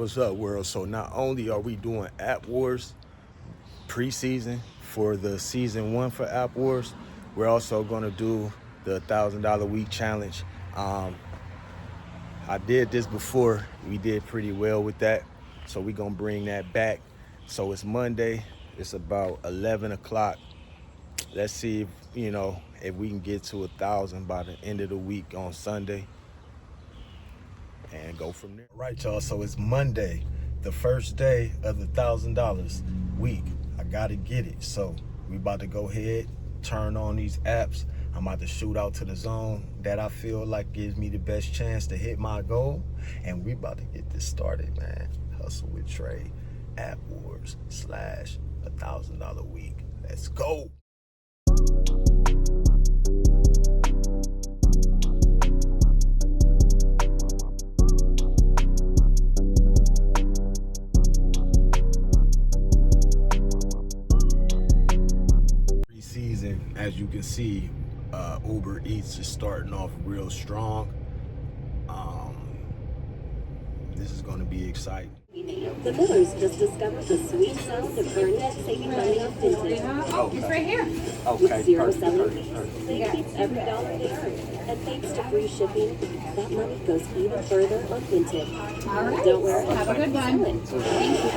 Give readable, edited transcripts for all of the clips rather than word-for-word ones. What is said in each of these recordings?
What's up, world? So not only are we doing App Wars preseason for the season 1 for App Wars, we're also going to do the $1,000 week challenge. I did this before. We did pretty well with that, so we're going to bring that back. So it's Monday. It's about 11 o'clock. Let's see if we can get to 1,000 by the end of the week on Sunday and go from there. All right, y'all, so it's Monday, the first day of the $1,000 week. I gotta get it, so we about to go ahead, turn on these apps. I'm about to shoot out to the zone that I feel like gives me the best chance to hit my goal, and we about to get this started, man. Hustle with Trey, App Wars / $1,000 week. Let's go. Preseason, as you can see, Uber Eats is starting off real strong. This is going to be exciting. The Millers just discovered the sweet sound of earning saving money on Vinted. Oh, it's right here. With 0 selling fees, they keep every dollar they earn. And thanks to free shipping, that money goes even further on Vinted. All right. Don't worry. Have a good one. Thank you.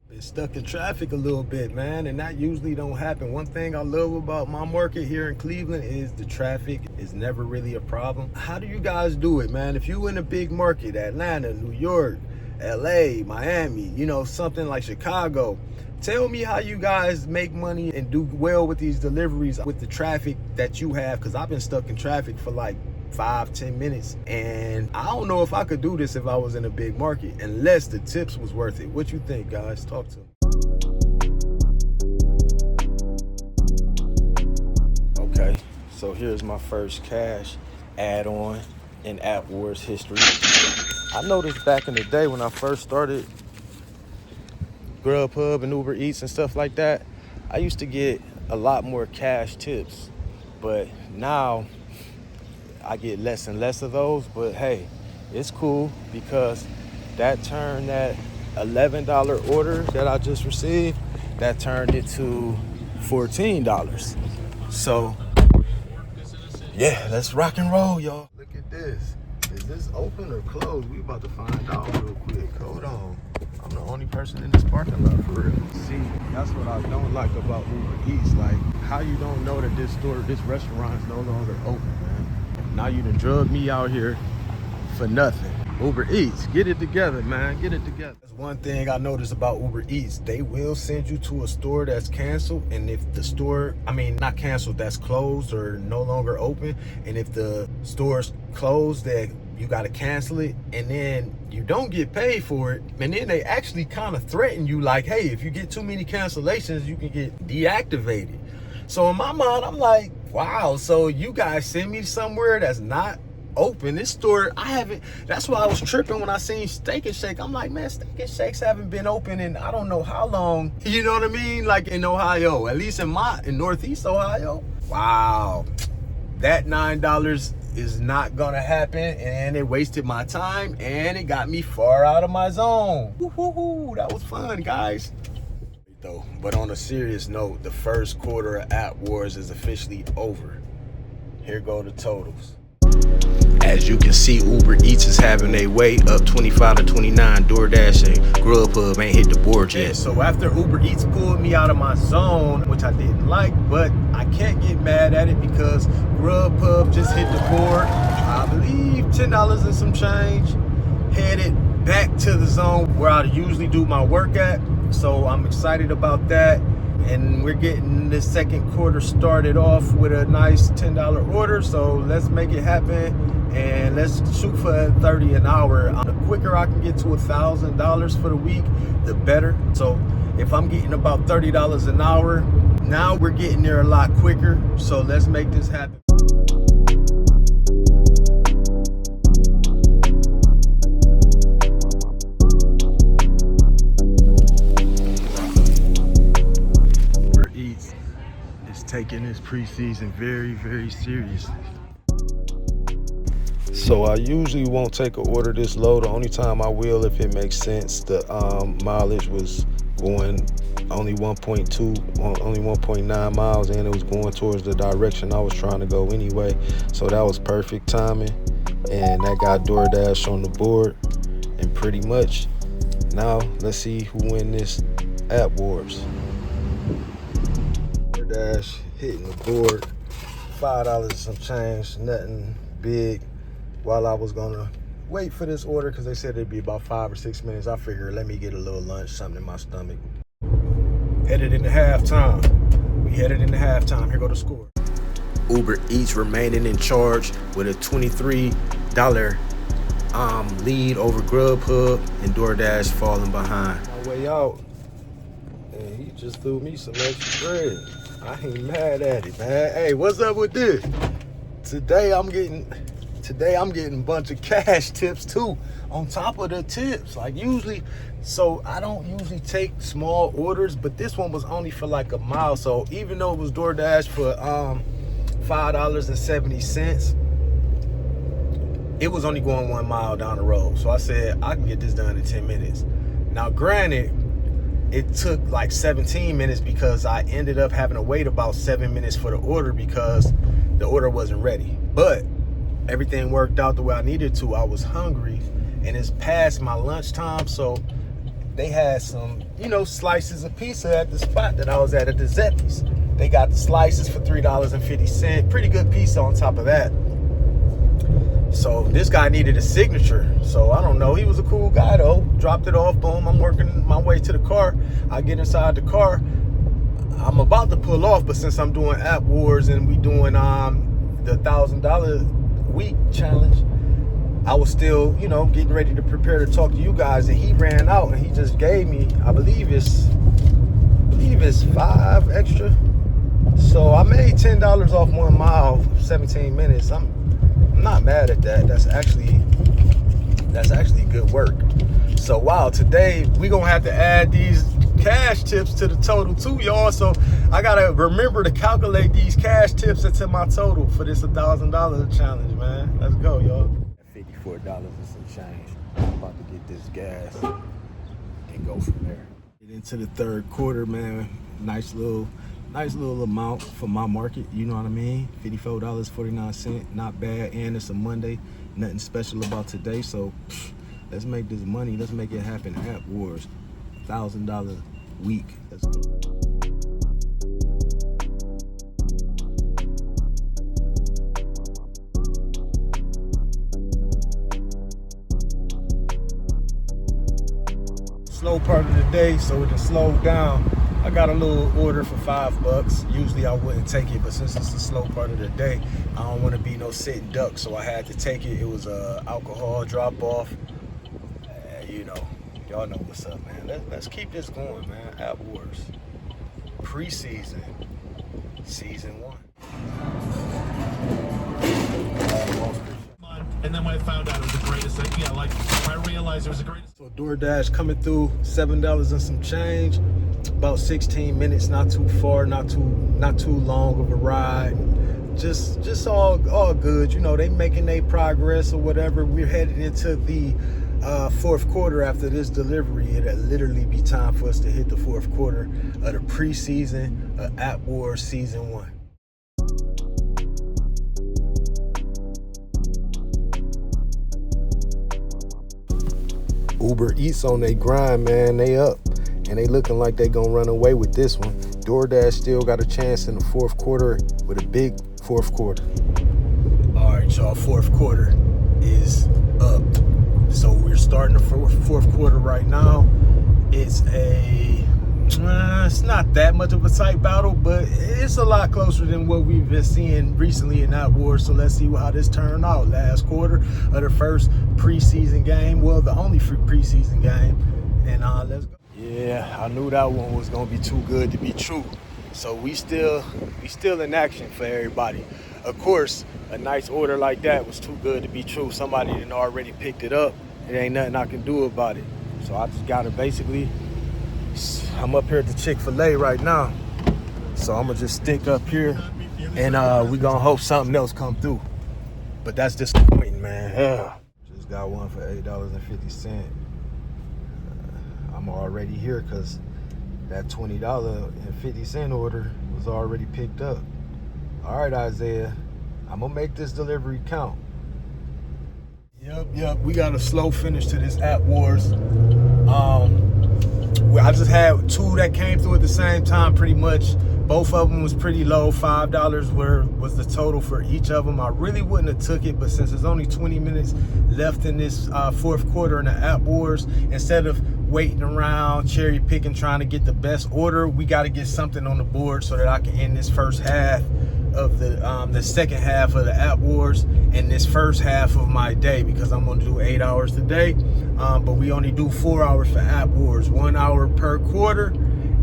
Been stuck in traffic a little bit, man, and that usually don't happen. One thing I love about my market here in Cleveland is the traffic is never really a problem. How do you guys do it, man? If you in a big market, Atlanta, New York, LA, Miami, something like Chicago, tell me how you guys make money and do well with these deliveries with the traffic that you have, because I've been stuck in traffic for like 5-10 minutes, and I don't know if I could do this if I was in a big market unless the tips was worth it. What you think, guys? Talk to me. Okay, so here's my first cash add-on in App Wars history. I noticed back in the day when I first started Grubhub and Uber Eats and stuff like that, I used to get a lot more cash tips, but now I get less and less of those. But hey, it's cool because that turned that $11 order that I just received, that turned it to $14. So yeah, let's rock and roll, y'all. Look at this. Is this open or closed? We about to find out real quick. Hold on. I'm the only person in this parking lot for real. See, that's what I don't like about Uber Eats. Like, how you don't know that this restaurant is no longer open, man. Now you done drug me out here for nothing. Uber Eats, get it together, man. Get it together. That's one thing I noticed about Uber Eats. They will send you to a store that's canceled, and if the store, not canceled, that's closed or no longer open, and if the store's closed, that you got to cancel it, and then you don't get paid for it, and then they actually kind of threaten you like, hey, if you get too many cancellations, you can get deactivated. So in my mind, I'm like, wow, so you guys send me somewhere that's not open. This store, that's why I was tripping when I seen Steak and Shake. I'm like, man, Steak and Shakes haven't been open in I don't know how long. You know what I mean? Like in Ohio, at least in Northeast Ohio. Wow, that $9 is not gonna happen, and it wasted my time, and it got me far out of my zone. Woo-hoo-hoo, that was fun, guys. But on a serious note, the first quarter of App Wars is officially over. Here go the totals. As you can see, Uber Eats is having their way up 25 to 29. DoorDash and Grubhub ain't hit the board yet. So after Uber Eats pulled me out of my zone, which I didn't like, but I can't get mad at it because Grubhub just hit the board. I believe $10 and some change. Headed back to the zone where I usually do my work at. So I'm excited about that. And we're getting the second quarter started off with a nice $10 order. So let's make it happen and let's shoot for 30 an hour. The quicker I can get to $1,000 for the week, the better. So if I'm getting about $30 an hour, now we're getting there a lot quicker. So let's make this happen. Taking this preseason very, very seriously. So I usually won't take an order this low. The only time I will, if it makes sense. The mileage was going only 1.2, only 1.9 miles, and it was going towards the direction I was trying to go anyway. So that was perfect timing, and that got DoorDash on the board. And pretty much now, let's see who win this app wars. DoorDash hitting the board, $5 and some change, nothing big. While I was gonna wait for this order, because they said it'd be about 5 or 6 minutes, I figured let me get a little lunch, something in my stomach. Headed into halftime. We headed into halftime. Here go the score. Uber Eats remaining in charge with a $23 lead over Grubhub, and DoorDash falling behind. My way out, and he just threw me some extra bread. I ain't mad at it, man. Hey, what's up with this? Today I'm getting a bunch of cash tips too, on top of the tips. Like usually, so I don't usually take small orders, but this one was only for like a mile. So even though it was DoorDash for $5.70, it was only going 1 mile down the road. So I said, I can get this done in 10 minutes. Now, granted, it took like 17 minutes because I ended up having to wait about 7 minutes for the order because the order wasn't ready. But everything worked out the way I needed to. I was hungry, and it's past my lunchtime, so they had some, slices of pizza at the spot that I was at the Zeppi's. They got the slices for $3.50. Pretty good pizza on top of that. So this guy needed a signature. So I don't know. He was a cool guy though. Dropped it off. Boom. I'm working my way to the car. I get inside the car. I'm about to pull off, but since I'm doing app wars and we doing the $1,000 week challenge, I was still, getting ready to prepare to talk to you guys, and he ran out and he just gave me, I believe it's 5 extra. So I made $10 off 1 mile, 17 minutes. I'm not mad at that. That's actually good work. So wow, today we gonna have to add these cash tips to the total too, y'all. So I gotta remember to calculate these cash tips into my total for this $1,000 challenge, man. Let's go, y'all. $54 and some change. I'm about to get this gas and go from there. Get into the third quarter, man. Nice little amount for my market, you know what I mean? $54.49, not bad, and it's a Monday. Nothing special about today, so let's make this money. Let's make it happen. App Wars, $1,000 week. Let's go. Slow part of the day, so it can slow down. I got a little order for $5. Usually I wouldn't take it, but since it's the slow part of the day, I don't want to be no sitting duck, so I had to take it. It was a alcohol drop off. Y'all know what's up, man. Let's keep this going, man. App Wars Preseason, Season 1. And then when I found out it was the greatest thing, when I realized it was the greatest. So DoorDash coming through, $7 and some change. About 16 minutes, not too far, not too long of a ride. Just all good. They making their progress or whatever. We're headed into the fourth quarter after this delivery. It'll literally be time for us to hit the fourth quarter of the preseason of App Wars Season 1. Uber Eats on their grind, man. They up, and they looking like they gonna run away with this one. DoorDash still got a chance in the fourth quarter with a big fourth quarter. All right, y'all, fourth quarter is up. So we're starting the fourth quarter right now. It's not that much of a tight battle, but it's a lot closer than what we've been seeing recently in that war. So let's see how this turned out. Last quarter of the first preseason game. Well, the only preseason game. And let's go. Yeah, I knew that one was gonna be too good to be true. So we still in action for everybody. Of course, a nice order like that was too good to be true. Somebody done already picked it up. There ain't nothing I can do about it. So I just gotta basically, I'm up here at the Chick-fil-A right now. So I'm gonna just stick up here and we gonna hope something else come through. But that's disappointing, man. Just got one for $8.50. I'm already here because that $20.50 order was already picked up. All right, Isaiah, I'm gonna make this delivery count. Yep, we got a slow finish to this App Wars. I just had two that came through at the same time pretty much. Both of them was pretty low. $5 was the total for each of them. I really wouldn't have took it, but since there's only 20 minutes left in this fourth quarter in the App Wars, instead of waiting around, cherry picking, trying to get the best order, we got to get something on the board so that I can end this first half of the second half of the App Wars and this first half of my day, because I'm going to do 8 hours today, but we only do 4 hours for App Wars, 1 hour per quarter.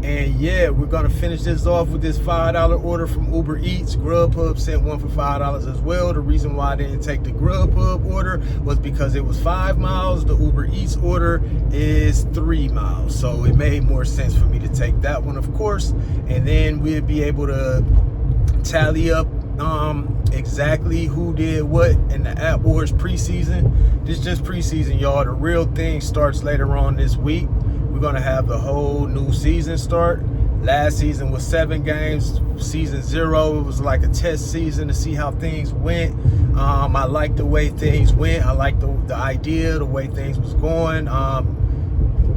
And yeah, we're gonna finish this off with this $5 order from Uber Eats. Grubhub sent one for $5 as well. The reason why I didn't take the Grubhub order was because it was 5 miles. The Uber Eats order is 3 miles. So it made more sense for me to take that one, of course. And then we'll be able to tally up exactly who did what in the App Wars preseason. This is just preseason, y'all. The real thing starts later on this week. We're gonna have the whole new season start. Last season was 7 games. Season 0, it was like a test season to see how things went. I liked the way things went. I liked the idea, the way things was going.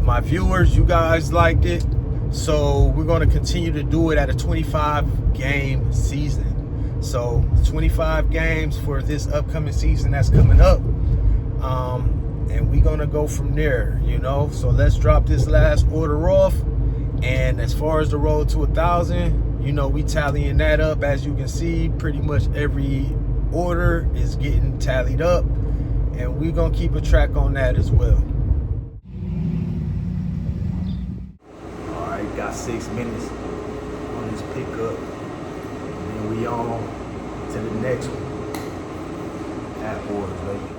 My viewers, you guys liked it. So we're gonna continue to do it at a 25 game season. So 25 games for this upcoming season that's coming up. And we're gonna go from there, you know. So let's drop this last order off. And as far as the road to 1,000, you know, we tallying that up. As you can see, pretty much every order is getting tallied up, and we're gonna keep a track on that as well. All right, got 6 minutes on this pickup, and then we on to the next one. App Wars, baby.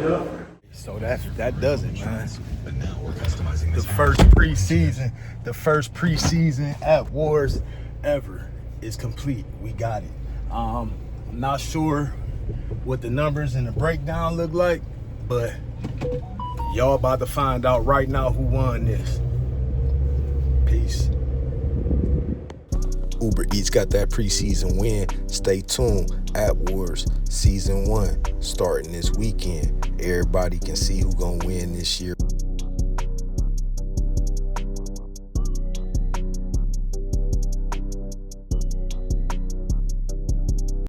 Yep. So that does it, man. But now we're customizing this. The first preseason App Wars ever is complete. We got it. I'm not sure what the numbers and the breakdown look like, but y'all about to find out right now who won this. Peace. Uber Eats got that preseason win. Stay tuned. App Wars Season 1 starting this weekend. Everybody can see who gonna win this year.